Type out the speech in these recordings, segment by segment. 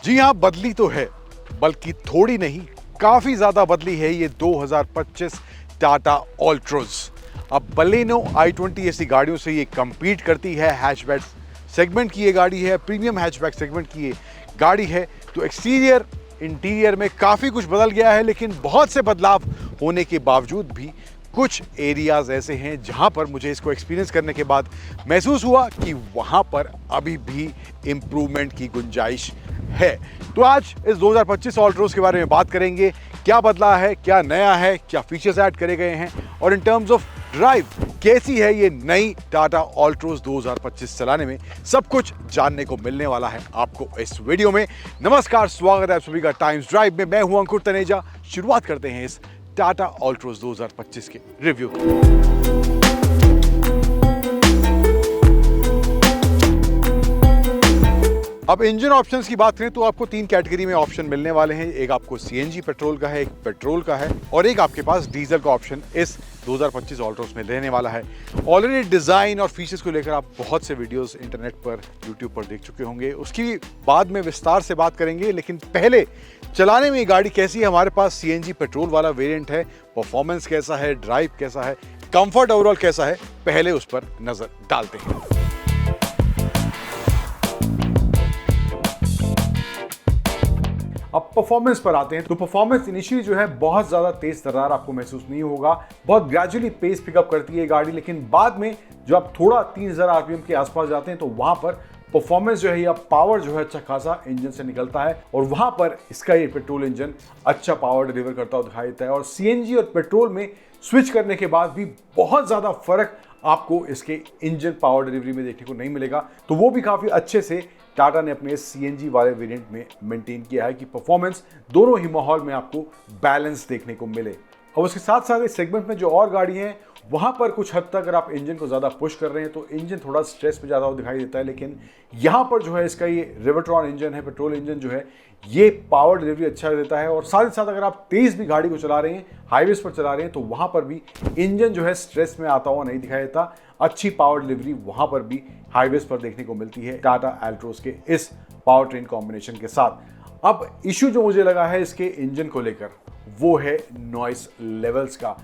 जी हाँ, बदली तो है, बल्कि थोड़ी नहीं काफी ज्यादा बदली है ये 2025 टाटा ऑल्ट्रोज। अब बलेनो i20 ऐसी गाड़ियों से ये compete करती है। हैचबैक सेगमेंट की ये गाड़ी है, प्रीमियम हैचबैक सेगमेंट की ये गाड़ी है। तो एक्सटीरियर इंटीरियर में काफी कुछ बदल गया है, लेकिन बहुत से बदलाव होने के बावजूद भी कुछ एरियाज ऐसे हैं जहां पर मुझे इसको एक्सपीरियंस करने के बाद महसूस हुआ कि वहां पर अभी भी इम्प्रूवमेंट की गुंजाइश है। तो आज इस 2025 ऑल्ट्रोज के बारे में बात करेंगे, क्या बदला है, क्या नया है, क्या फीचर्स ऐड करे गए हैं और इन टर्म्स ऑफ ड्राइव कैसी है ये नई टाटा ऑल्ट्रोज 2025 चलाने में, सब कुछ जानने को मिलने वाला है आपको इस वीडियो में। नमस्कार, स्वागत है आप सभी का टाइम्स ड्राइव में। मैं हूं अंकुर तनेजा। शुरुआत करते हैं इस टाटा ऑल्ट्रोज 2025 के रिव्यू की। अब इंजन ऑप्शंस की बात करें तो आपको तीन कैटेगरी में ऑप्शन मिलने वाले हैं। एक आपको सीएनजी पेट्रोल का है, एक पेट्रोल का है और एक आपके पास डीजल का ऑप्शन इस 2025 ऑल्ट्रोज में रहने वाला है। ऑलरेडी डिजाइन और फीचर्स को लेकर आप बहुत से वीडियोस इंटरनेट पर, यूट्यूब पर देख चुके होंगे, उसकी बाद में विस्तार से बात करेंगे। लेकिन पहले चलाने में ये गाड़ी कैसी है। हमारे पास सीएनजी पेट्रोल वाला वेरिएंट है, परफॉर्मेंस कैसा है, ड्राइव कैसा है, कंफर्ट ओवरऑल कैसा है, पहले उस पर नजर डालते हैं। अब परफॉर्मेंस पर आते हैं तो परफॉर्मेंस इनिशियली जो है बहुत ज्यादा तेज तर्रार आपको महसूस नहीं होगा, बहुत ग्रेजुअली पेस पिकअप करती है गाड़ी। लेकिन बाद में जो आप थोड़ा 3000 आरपीएम के आसपास जाते हैं तो वहां पर परफॉर्मेंस जो है या पावर जो है अच्छा खासा इंजन से निकलता है और वहां पर इसका ये पेट्रोल इंजन अच्छा पावर डिलीवर करता हुआ दिखाई देता है। और सीएनजी और पेट्रोल में स्विच करने के बाद भी बहुत ज्यादा फर्क आपको इसके इंजन पावर डिलीवरी में देखने को नहीं मिलेगा। तो वो भी काफी अच्छे से टाटा ने अपने सीएनजी वाले वेरिएंट में मेंटेन किया है कि परफॉर्मेंस दोनों ही माहौल में आपको बैलेंस देखने को मिले। और उसके साथ साथ इस सेगमेंट में जो और गाड़ी हैं वहां पर कुछ हद तक अगर आप इंजन को ज़्यादा पुश कर रहे हैं तो इंजन थोड़ा स्ट्रेस पे ज़्यादा दिखाई देता है। लेकिन यहाँ पर जो है इसका ये रिवर्ट्रॉन इंजन है, पेट्रोल इंजन जो है ये पावर डिलीवरी अच्छा देता है। और साथ ही साथ अगर आप तेज़ भी गाड़ी को चला रहे हैं, हाईवेज पर चला रहे हैं, तो वहाँ पर भी इंजन जो है स्ट्रेस में आता हुआ नहीं दिखाई देता। अच्छी पावर डिलीवरी वहाँ पर भी हाईवेज पर देखने को मिलती है टाटा ऑल्ट्रोज के इस पावर ट्रेन कॉम्बिनेशन के साथ। अब इशू जो मुझे लगा है इसके इंजन को लेकर वो है नॉइस लेवल्स का।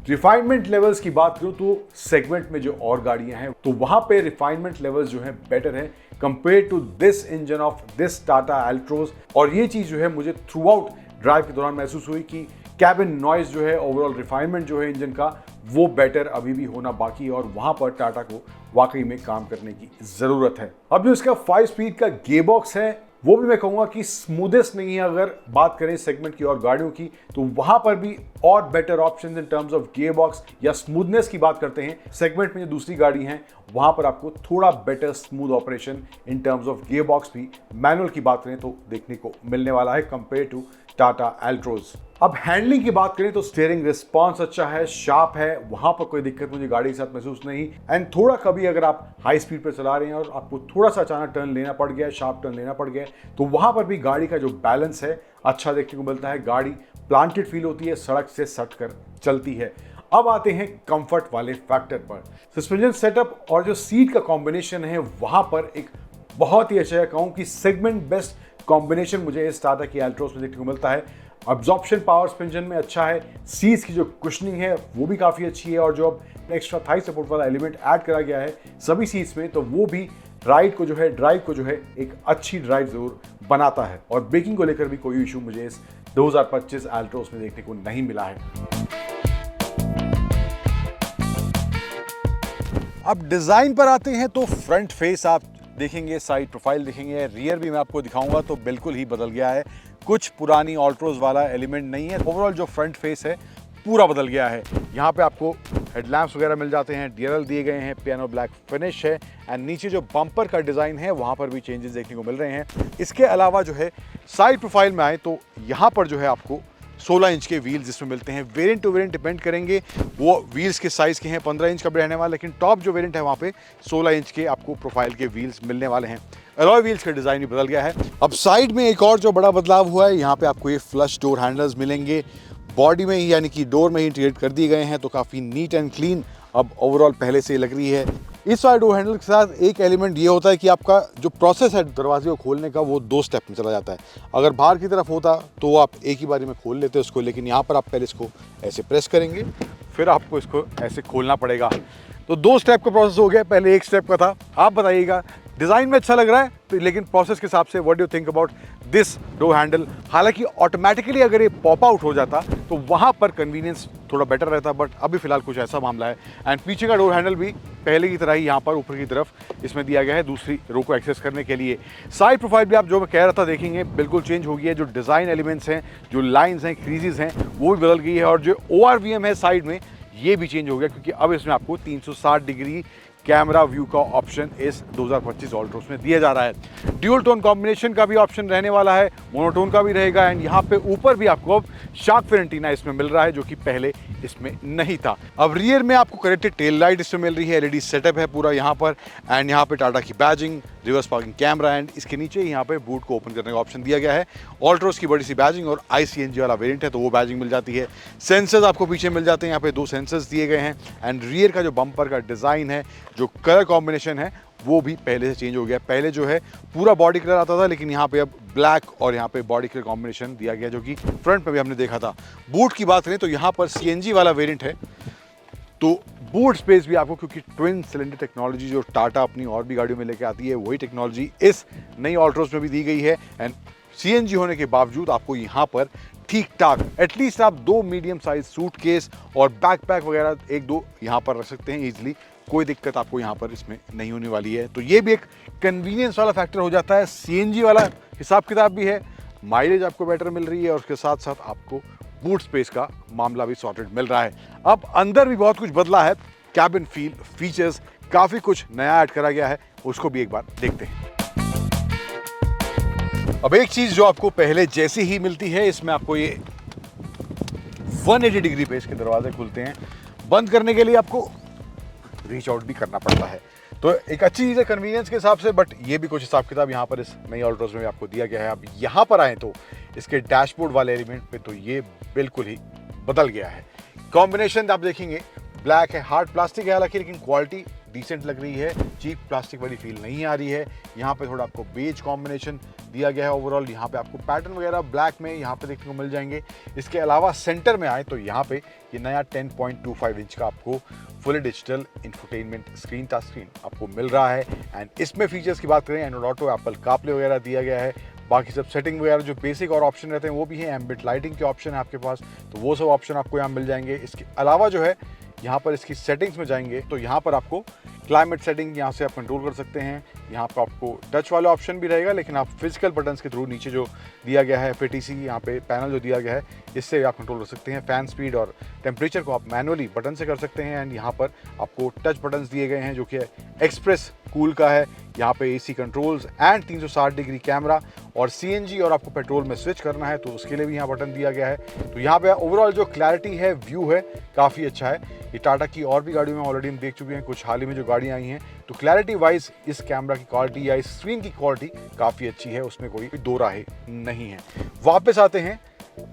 रिफाइनमेंट लेवल्स की बात करूं तो सेगमेंट में जो और गाड़ियां हैं तो वहां पे रिफाइनमेंट लेवल्स जो है बेटर है compare to this engine of this Tata Altroz. और ये चीज जो है मुझे थ्रू आउट ड्राइव के दौरान महसूस हुई कि कैबिन नॉइज जो है, ओवरऑल रिफाइनमेंट जो है इंजन का, वो बेटर अभी भी होना बाकी है और वहां पर टाटा को वाकई में काम करने की जरूरत है। अब जो इसका 5 स्पीड का गियरबॉक्स है वो भी मैं कहूंगा कि स्मूथेस्ट नहीं है। अगर बात करें सेगमेंट की और गाड़ियों की तो वहां पर भी और better options in terms of gearbox या स्मूथनेस की बात करते हैं। सेगमेंट में जो दूसरी गाड़ी हैं वहां पर आपको थोड़ा better smooth operation in terms of gearbox भी मैनुअल की बात करें तो देखने को मिलने वाला है कंपेयर टू टाटा ऑल्ट्रोज। अब हैंडलिंग की बात करें तो स्टीयरिंग रिस्पांस अच्छा है, शार्प है, वहां पर कोई दिक्कत मुझे गाड़ी के साथ महसूस नहीं। एंड थोड़ा कभी अगर आप हाई स्पीड पर चला रहे हैं और आपको थोड़ा सा अचानक टर्न लेना पड़ गया, शार्प टर्न लेना पड़ गया, तो वहां पर भी गाड़ी का जो बैलेंस है अच्छा देखने को मिलता है। गाड़ी प्लांटेड फील होती है, सड़क से सट कर चलती है। अब आते हैं कंफर्ट वाले फैक्टर पर। सस्पेंशन सेटअप और जो सीट का कॉम्बिनेशन है वहां पर एक बहुत ही अच्छा, कहूं कि सेगमेंट बेस्ट कॉम्बिनेशन मुझे इस टाटा की ऑल्ट्रोज में देखने को मिलता है। अब्जॉर्प्शन पावर सस्पेंशन में अच्छा है, सीट्स की जो कुशनिंग है वो भी काफ़ी अच्छी है और जो अब एक्स्ट्रा थाई सपोर्ट वाला एलिमेंट ऐड करा गया है सभी सीट्स में तो वो भी ड्राइव को जो है एक अच्छी ड्राइव जरूर बनाता है। और ब्रेकिंग को लेकर भी कोई इशू मुझे इस 2025 ऑल्ट्रोज में देखने को नहीं मिला है। अब डिज़ाइन पर आते हैं तो फ्रंट फेस आप देखेंगे, साइड प्रोफाइल देखेंगे, रियर भी मैं आपको दिखाऊंगा तो बिल्कुल ही बदल गया है। कुछ पुरानी ऑल्ट्रोज वाला एलिमेंट नहीं है। ओवरऑल जो फ्रंट फेस है पूरा बदल गया है। यहाँ पे आपको हेडलैम्प्स वगैरह मिल जाते हैं, डीआरएल दिए गए हैं, पियानो ब्लैक फिनिश है एंड नीचे जो बम्पर का डिज़ाइन है वहाँ पर भी चेंजेस देखने को मिल रहे हैं। इसके अलावा जो है साइड प्रोफाइल में आए तो यहाँ पर जो है आपको 16 इंच के व्हील्स जिसमें मिलते हैं। वेरिएंट टू वेरिएंट डिपेंड करेंगे, वो व्हील्स के साइज़ के हैं। 15 इंच का भी रहने वाला, लेकिन टॉप जो वेरिएंट है वहाँ पे 16 इंच के आपको प्रोफाइल के व्हील्स मिलने वाले हैं। अलॉय व्हील्स का डिज़ाइन भी बदल गया है। अब साइड में एक और जो बड़ा बदलाव हुआ है, यहाँ पे आपको ये फ्लश डोर हैंडल्स मिलेंगे। बॉडी में ही यानी कि डोर में ही इंटीग्रेट कर दिए गए हैं तो काफ़ी नीट एंड क्लीन अब ओवरऑल पहले से लग रही है। इस वाले डोर हैंडल के साथ एक एलिमेंट ये होता है कि आपका जो प्रोसेस है दरवाजे को खोलने का वो 2 स्टेप में चला जाता है। अगर बाहर की तरफ होता तो आप एक ही बारी में खोल लेते उसको, लेकिन यहाँ पर आप पहले इसको ऐसे प्रेस करेंगे, फिर आपको इसको ऐसे खोलना पड़ेगा। तो 2 स्टेप का प्रोसेस हो गया, पहले 1 स्टेप का था। आप बताइएगा, डिज़ाइन में अच्छा लग रहा है तो, लेकिन प्रोसेस के हिसाब से what do you think about this door handle? हालांकि ऑटोमेटिकली अगर ये पॉप आउट हो जाता तो वहाँ पर कन्वीनियंस थोड़ा बेटर रहता, बट अभी फिलहाल कुछ ऐसा मामला है। एंड पीछे का डोर हैंडल भी पहले की तरह ही यहाँ पर ऊपर की तरफ इसमें दिया गया है दूसरी रो को एक्सेस करने के लिए। साइड प्रोफाइल भी आप जो मैं कह रहा था देखेंगे बिल्कुल चेंज हो गई है। जो डिज़ाइन एलिमेंट्स हैं, जो लाइन्स हैं, क्रीजेज हैं, वो भी बदल गई है। और जो ORVM है साइड में, ये भी चेंज हो गया, क्योंकि अब इसमें आपको 360 डिग्री कैमरा व्यू का ऑप्शन इस 2025 ऑल्ट्रोस में दिया जा रहा है। ड्यूल टोन कॉम्बिनेशन का भी ऑप्शन रहने वाला है, मोनोटोन का भी रहेगा। एंड यहाँ पे ऊपर भी आपको अब शार्क फिन एंटीना इसमें मिल रहा है, जो कि पहले इसमें नहीं था। अब रियर में आपको कनेक्टेड टेल लाइट इसमें मिल रही है, LED सेटअप है पूरा यहाँ पर। एंड यहाँ पे टाटा की badging, reverse parking camera, and इसके नीचे यहाँ पे बूट को ओपन करने का ऑप्शन दिया गया है। ऑल्ट्रोस की बड़ी सी बैजिंग, और ICNG वाला वेरिएंट है तो वो बैजिंग मिल जाती है। सेंसर्स आपको पीछे मिल जाते हैं, यहाँ पे 2 सेंसर्स दिए गए हैं। एंड रियर का जो बम्पर का डिज़ाइन है, जो कलर कॉम्बिनेशन है, वो भी पहले से चेंज हो गया। पहले जो है पूरा बॉडी कलर आता था, लेकिन यहाँ पे अब ब्लैक और यहाँ पे बॉडी कलर कॉम्बिनेशन दिया गया, जो कि फ्रंट में भी हमने देखा था। बूट की बात करें तो यहाँ पर CNG वाला वेरिएंट है, तो बूट स्पेस भी आपको, क्योंकि ट्विन सिलेंडर टेक्नोलॉजी जो टाटा अपनी और भी गाड़ियों में लेके आती है, वही टेक्नोलॉजी इस नई ऑल्ट्रोस में भी दी गई है। एंड CNG होने के बावजूद आपको यहाँ पर ठीक ठाक एटलीस्ट आप 2 मीडियम साइज सूटकेस और बैकपैक वगैरह 1-2 यहाँ पर रख सकते हैं ईजिली। कोई दिक्कत आपको यहाँ पर इसमें नहीं होने वाली है। तो ये भी एक कन्वीनियंस वाला फैक्टर हो जाता है। CNG वाला हिसाब किताब भी है, माइलेज आपको बेटर मिल रही है, और उसके साथ साथ आपको बूट स्पेस का मामला भी सॉर्टेड मिल रहा है। अब अंदर भी बहुत कुछ बदला है, कैबिन फील, फीचर्स, काफ़ी कुछ नया ऐड करा गया है, उसको भी एक बार देखते हैं। अब एक चीज़ जो आपको पहले जैसी ही मिलती है, इसमें आपको ये 180 डिग्री पे इसके दरवाजे खुलते हैं। बंद करने के लिए आपको रीच आउट भी करना पड़ता है, तो एक अच्छी चीज़ है कन्वीनियंस के हिसाब से। बट ये भी कुछ हिसाब किताब यहाँ पर इस नई ऑल्ट्रोस में आपको दिया गया है। अब यहाँ पर आए तो इसके डैशबोर्ड वाले एलिमेंट पे तो ये बिल्कुल ही बदल गया है। कॉम्बिनेशन आप देखेंगे, ब्लैक है, हार्ड प्लास्टिक है हालांकि, लेकिन क्वालिटी डिसेंट लग रही है, चीप प्लास्टिक वाली फील नहीं आ रही है। यहाँ पे थोड़ा आपको बेज कॉम्बिनेशन दिया गया है ओवरऑल। यहाँ पे आपको पैटर्न वगैरह ब्लैक में यहाँ पे देखने को मिल जाएंगे। इसके अलावा सेंटर में आए तो यहाँ पे ये नया 10.25 इंच का आपको fully digital infotainment screen touch screen आपको मिल रहा है। एंड इसमें फीचर्स की बात करें, एंड्रॉइड ऑटो, एप्पल कारप्ले वगैरह दिया गया है। बाकी सब सेटिंग वगैरह जो बेसिक और ऑप्शन रहते हैं वो भी है। एम्बिएंट लाइटिंग के ऑप्शन है आपके पास, तो वो सब ऑप्शन आपको यहाँ मिल जाएंगे। इसके अलावा जो है यहाँ पर इसकी सेटिंग्स में जाएंगे तो यहाँ पर आपको क्लाइमेट सेटिंग यहाँ से आप कंट्रोल कर सकते हैं। यहाँ पर आपको टच वाला ऑप्शन भी रहेगा, लेकिन आप फिजिकल बटन्स के थ्रू नीचे जो दिया गया है FATC यहाँ पे पैनल जो दिया गया है, इससे आप कंट्रोल कर सकते हैं। फैन स्पीड और टेम्परेचर को आप मैनुअली बटन से कर सकते हैं। एंड यहाँ पर आपको टच बटन्स दिए गए हैं, जो कि एक्सप्रेस कूल का है। यहाँ पे AC controls and 360 degree camera, और CNG और आपको पेट्रोल में स्विच करना है तो उसके लिए भी यहाँ बटन दिया गया है। तो यहाँ पे ओवरऑल जो क्लैरिटी है, व्यू है, काफ़ी अच्छा है। ये टाटा की और भी गाड़ियों में ऑलरेडी हम देख चुके हैं, कुछ हाल ही में जो गाड़ियाँ आई हैं, तो क्लैरिटी वाइज इस कैमरा की क्वालिटी या इस स्क्रीन की क्वालिटी काफ़ी अच्छी है, उसमें कोई दो राहे नहीं है। वापस आते हैं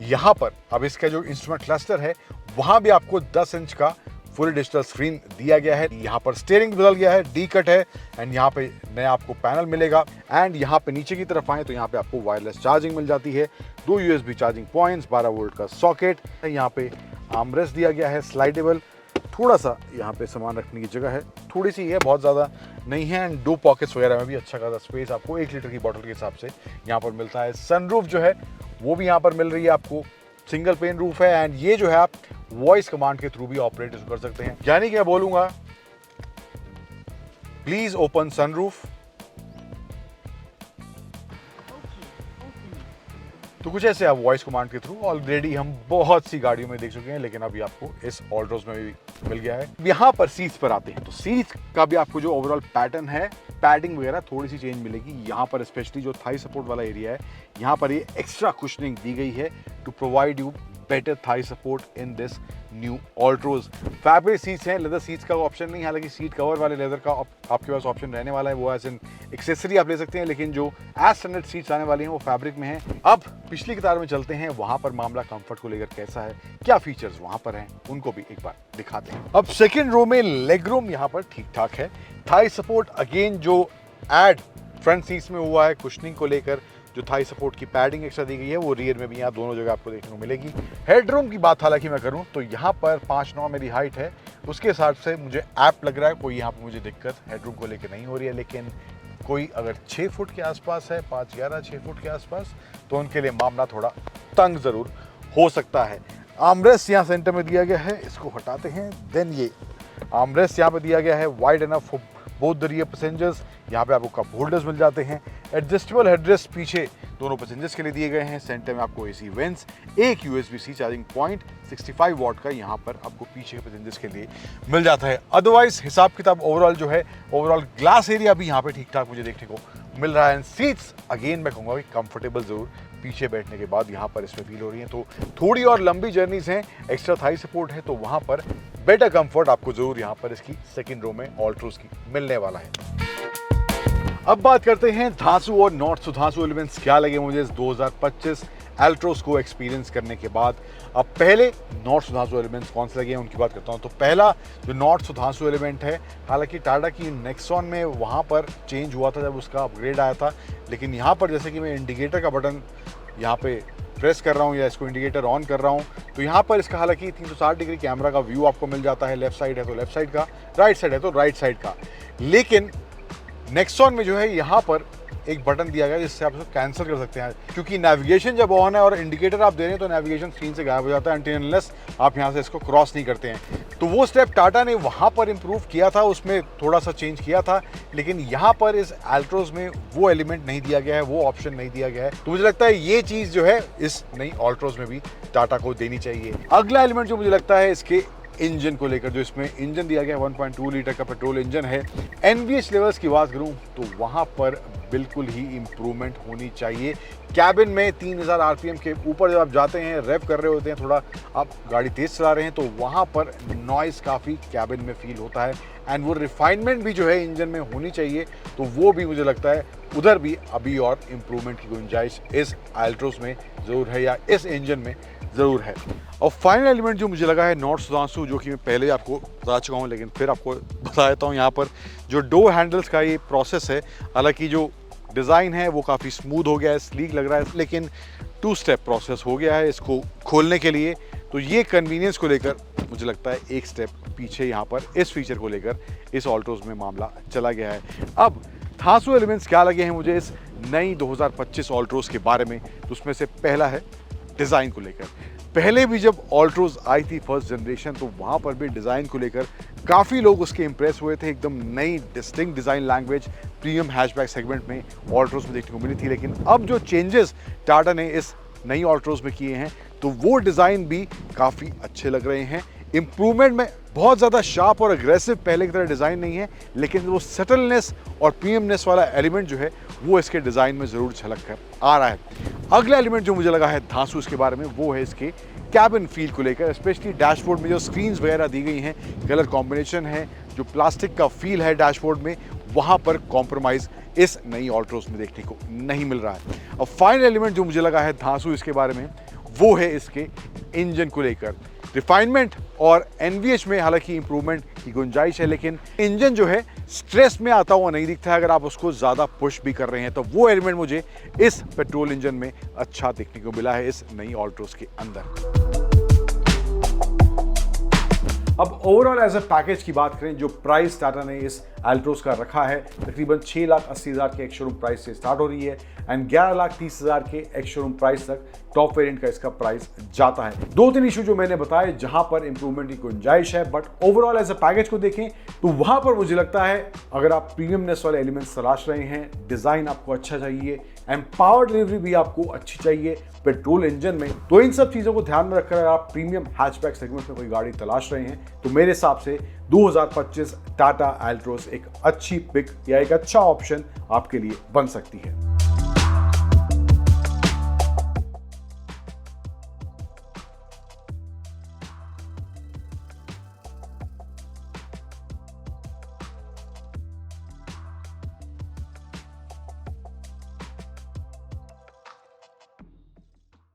यहाँ पर, अब इसका जो इंस्ट्रूमेंट क्लस्टर है वहाँ भी आपको 10 इंच का फुल डिजिटल स्क्रीन दिया गया है। यहाँ पर स्टीयरिंग बदल गया है, डी कट है। एंड यहाँ पे नया आपको पैनल मिलेगा। एंड यहाँ पे नीचे की तरफ आए तो यहाँ पे आपको वायरलेस चार्जिंग मिल जाती है, 2 USB चार्जिंग पॉइंट्स, 12 वोल्ट का सॉकेट। यहाँ पे आर्मरेस्ट दिया गया है स्लाइडेबल, थोड़ा सा यहाँ पे सामान रखने की जगह है, थोड़ी सी है, बहुत ज़्यादा नहीं है। एंड 2 पॉकेट्स वगैरह में भी अच्छा खासा स्पेस आपको 1 लीटर की बॉटल के हिसाब से यहाँ पर मिलता है। सनरूफ जो है वो भी यहाँ पर मिल रही है आपको, सिंगल पेन रूफ है। एंड ये जो है आप वॉइस कमांड के थ्रू भी ऑपरेट कर सकते हैं, यानी कि मैं बोलूंगा प्लीज ओपन सनरूफ, तो कुछ ऐसे आप वॉइस कमांड के थ्रू ऑलरेडी हम बहुत सी गाड़ियों में देख चुके हैं, लेकिन अभी आपको इस ऑल्ट्रोस में भी मिल गया है। यहाँ पर सीट्स पर आते हैं तो सीट्स का भी आपको जो ओवरऑल पैटर्न है, पैडिंग वगैरह थोड़ी सी चेंज मिलेगी। यहाँ पर स्पेशली जो थाई सपोर्ट वाला एरिया है, यहाँ पर ये एक्स्ट्रा कुशनिंग दी गई है to provide you better thigh support in this new Altroz. Fabric seats हैं, लेदर सीट्स का ऑप्शन नहीं, हालांकि सीट कवर वाले लेदर का आपके पास ऑप्शन रहने वाला है, वो एज एन एक्सेसरी आप ले सकते हैं, लेकिन जो एज स्टैंडर्ड सीट्स आने वाली हैं वो फैब्रिक में हैं। अब पिछली कतार में चलते हैं, वहां पर मामला कंफर्ट को लेकर कैसा है, क्या फीचर्स वहां पर हैं, उनको भी एक बार दिखाते हैं। अब सेकेंड रो में लेग रूम यहाँ पर ठीक ठाक है। थाई सपोर्ट अगेन जो एड फ्रंट सीट्स में हुआ है कुशनिंग को लेकर, जो थाई सपोर्ट की पैडिंग एक्स्ट्रा दी गई है वो रियर में भी यहाँ दोनों जगह आपको देखने को मिलेगी। हेडरूम की बात हालांकि मैं करूँ तो यहाँ पर 5'9" मेरी हाइट है, उसके हिसाब से मुझे ऐप लग रहा है, कोई यहाँ पर मुझे दिक्कत हेडरूम को लेकर नहीं हो रही है। लेकिन कोई अगर 6 फुट के आसपास है, 5'11", 6 फुट के आसपास, तो उनके लिए मामला थोड़ा तंग ज़रूर हो सकता है। आर्मरेस्ट यहाँ सेंटर में दिया गया है, इसको हटाते हैं। देन ये आर्मरेस्ट यहाँ पे दिया गया है, wide enough for both the rear passengers. यहाँ पे आपको कप होल्डर्स मिल जाते हैं। एडजस्टेबल हेडरेस्ट पीछे दोनों पैसेंजर्स के लिए दिए गए हैं। सेंटर में आपको एसी वेंट्स, एक USB-C चार्जिंग पॉइंट 65 वॉट का यहाँ पर आपको पीछे के पैसेंजर्स के लिए मिल जाता है। अदरवाइज हिसाब किताब ओवरऑल जो है, ओवरऑल ग्लास एरिया भी यहाँ पे ठीक ठाक मुझे देखने को मिल रहा है। सीट्स अगेन मैं कहूँगा कि कंफर्टेबल जरूर पीछे बैठने के बाद यहाँ पर इसमें फील हो रही है। तो थोड़ी और लंबी जर्नीज हैं, एक्स्ट्रा थाई सपोर्ट है, तो वहाँ पर बेटर कंफर्ट आपको जरूर यहाँ पर इसकी सेकंड रो में ऑल्ट्रोज की मिलने वाला है। अब बात करते हैं धांसू और नॉट सो धांसू एलिमेंट्स क्या लगे मुझे इस 2025 एल्ट्रोज को एक्सपीरियंस करने के बाद। अब पहले नॉट सो धांसू एलिमेंट्स कौन से लगे हैं उनकी बात करता हूँ। तो पहला जो नॉट सो धांसू एलिमेंट है, हालांकि टाटा की नेक्सॉन में वहाँ पर चेंज हुआ था जब उसका अपग्रेड आया था, लेकिन यहाँ पर जैसे कि मैं इंडिकेटर का बटन यहाँ पे प्रेस कर रहा हूँ या इसको इंडिकेटर ऑन कर रहा हूँ, तो यहाँ पर इसका हालांकि 360 डिग्री कैमरा का व्यू आपको मिल जाता है। लेफ्ट साइड है तो लेफ्ट साइड का, राइट साइड है तो राइट साइड का। लेकिन नेक्सॉन में जो है यहाँ पर एक बटन दिया गया जिससे आप इसको कैंसिल कर सकते हैं, क्योंकि नेविगेशन जब ऑन है और इंडिकेटर आप दे रहे हैं तो नेविगेशन स्क्रीन से गायब हो जाता है अनटिल अनलेस आप यहाँ से इसको क्रॉस नहीं करते हैं। तो वो स्टेप टाटा ने वहाँ पर इम्प्रूव किया था, उसमें थोड़ा सा चेंज किया था, लेकिन यहाँ पर इस एल्ट्रोज में वो एलिमेंट नहीं दिया गया है, वो ऑप्शन नहीं दिया गया है। तो मुझे लगता है ये चीज़ जो है इस नई ऑल्ट्रोज में भी टाटा को देनी चाहिए। अगला एलिमेंट जो मुझे लगता है इसके इंजन को लेकर, जो इसमें इंजन दिया गया 1.2 लीटर का पेट्रोल इंजन है। NVH लेवल्स की बात करूं तो वहां पर बिल्कुल ही इम्प्रूवमेंट होनी चाहिए। कैबिन में 3000 RPM के ऊपर जब आप जाते हैं, रेव कर रहे होते हैं, थोड़ा आप गाड़ी तेज चला रहे हैं, तो वहां पर नॉइज काफ़ी कैबिन में फील होता है। एंड वो रिफाइनमेंट भी जो है इंजन में होनी चाहिए, तो वो भी मुझे लगता है उधर भी अभी और इम्प्रूवमेंट की गुंजाइश इस एल्ट्रोज में ज़रूर है या इस इंजन में ज़रूर है। और फाइनल एलिमेंट जो मुझे लगा है नॉट सो धांसू, जो कि मैं पहले आपको बता चुका हूँ लेकिन फिर आपको बता देता हूँ। यहाँ पर जो डोर हैंडल्स का ये प्रोसेस है, हालांकि जो डिज़ाइन है वो काफ़ी स्मूथ हो गया है, स्लीक लग रहा है, लेकिन 2 स्टेप प्रोसेस हो गया है इसको खोलने के लिए। तो ये कन्वीनियंस को लेकर मुझे लगता है एक स्टेप पीछे यहाँ पर इस फीचर को लेकर इस ऑल्ट्रोज में मामला चला गया है। अब धांसू एलिमेंट्स क्या लगे हैं मुझे इस नई 2025 ऑल्ट्रोज के बारे में, तो उसमें से पहला है डिज़ाइन को लेकर। पहले भी जब ऑल्ट्रोज आई थी फर्स्ट जनरेशन, तो वहाँ पर भी डिज़ाइन को लेकर काफ़ी लोग उसके इंप्रेस हुए थे। एकदम नई distinct design language premium hatchback segment में ऑल्ट्रोज में देखने को मिली थी। लेकिन अब जो चेंजेस टाटा ने इस नई ऑल्ट्रोज में किए हैं, तो वो डिज़ाइन भी काफ़ी अच्छे लग रहे हैं। इम्प्रूवमेंट में बहुत ज़्यादा शार्प और अग्रेसिव पहले की तरह डिज़ाइन नहीं है, लेकिन वो सटलनेस और प्रीमियमनेस वाला एलिमेंट जो है वो इसके डिज़ाइन में ज़रूर झलक कर आ रहा है। अगला एलिमेंट जो मुझे लगा है धांसू इसके बारे में, वो है इसके कैबिन फील को लेकर। स्पेशली डैशबोर्ड में जो स्क्रीन्स वगैरह दी गई हैं, कलर कॉम्बिनेशन है, जो प्लास्टिक का फील है डैशबोर्ड में, वहाँ पर कॉम्प्रोमाइज़ इस नई ऑल्ट्रोज में देखने को नहीं मिल रहा है। और फाइनल एलिमेंट जो मुझे लगा है धांसू इसके बारे में, वो है इसके इंजन को लेकर। रिफाइनमेंट और NVH में हालांकि इंप्रूवमेंट की गुंजाइश है, लेकिन इंजन जो है स्ट्रेस में आता हुआ नहीं दिखता है अगर आप उसको ज़्यादा पुश भी कर रहे हैं। तो वो एलिमेंट मुझे इस पेट्रोल इंजन में अच्छा देखने को मिला है इस नई ऑल्ट्रोज के अंदर। अब ओवरऑल एज अ पैकेज की बात करें, जो प्राइस टाटा ने इस एल्ट्रोज का रखा है, तकरीबन 6,80,000 के एक्स शोरूम प्राइस से स्टार्ट हो रही है एंड 11,30,000 के एक्स शोरूम प्राइस तक टॉप वेरिएंट का इसका प्राइस जाता है। 2-3 इशू जो मैंने बताए जहां पर इंप्रूवमेंट की गुंजाइश है, but overall as a package को देखें तो वहां पर मुझे लगता है अगर आप प्रीमियमनेस वाले एलिमेंट्स तलाश रहे हैं, डिजाइन आपको अच्छा चाहिए एंड पावर डिलीवरी भी आपको अच्छी चाहिए पेट्रोल इंजन में, तो इन सब चीजों को ध्यान में रखकर अगर आप प्रीमियम हैचबैक सेगमेंट में कोई गाड़ी तलाश रहे हैं, तो मेरे हिसाब से 2025 टाटा एल्ट्रोज एक अच्छी पिक या एक अच्छा ऑप्शन आपके लिए बन सकती है।